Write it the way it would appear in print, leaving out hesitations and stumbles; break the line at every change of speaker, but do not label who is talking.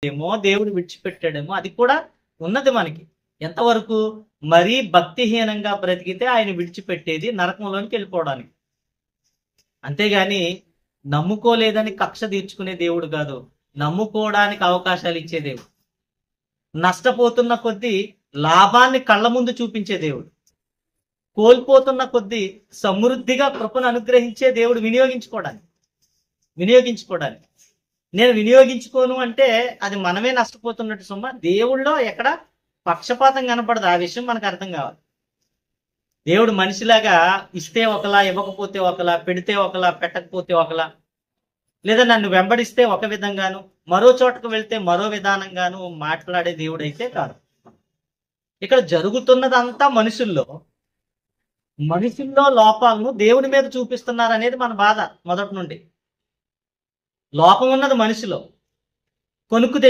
ఏమో దేవుడు విడిచిపెట్టాడేమో అది కూడా ఉన్నది మనకి. ఎంతవరకు? మరీ భక్తిహీనంగా బ్రతికితే ఆయన విడిచిపెట్టేది నరకంలోనికి వెళ్ళిపోవడానికి. అంతేగాని నమ్ముకోలేదని కక్ష తీర్చుకునే దేవుడు కాదు. నమ్ముకోవడానికి అవకాశాలు ఇచ్చే దేవుడు. నష్టపోతున్న కొద్దీ లాభాన్ని కళ్ళ ముందు చూపించే దేవుడు. కోల్పోతున్న కొద్దీ సమృద్ధిగా కృపను అనుగ్రహించే దేవుడు వినియోగించుకోవడానికి. నేను వినియోగించుకోను అంటే అది మనమే నష్టపోతున్నట్టు సుమ్మ. దేవుళ్ళో ఎక్కడ పక్షపాతం కనపడదు. ఆ విషయం మనకు అర్థం కావాలి. దేవుడు మనిషిలాగా ఇస్తే ఒకలా, ఇవ్వకపోతే ఒకలా, పెడితే ఒకలా, పెట్టకపోతే ఒకలా, లేదా నన్ను వెంబడిస్తే ఒక విధంగాను, మరో చోటకు వెళ్తే మరో విధానంగాను మాట్లాడే దేవుడు అయితే కాదు. ఇక్కడ జరుగుతున్నదంతా మనుషుల్లో లోపాలను దేవుని మీద చూపిస్తున్నారు అనేది మన బాధ. మొదటి నుండి లోపం ఉన్నది మనిషిలో. కొనుక్కు తెచ్చు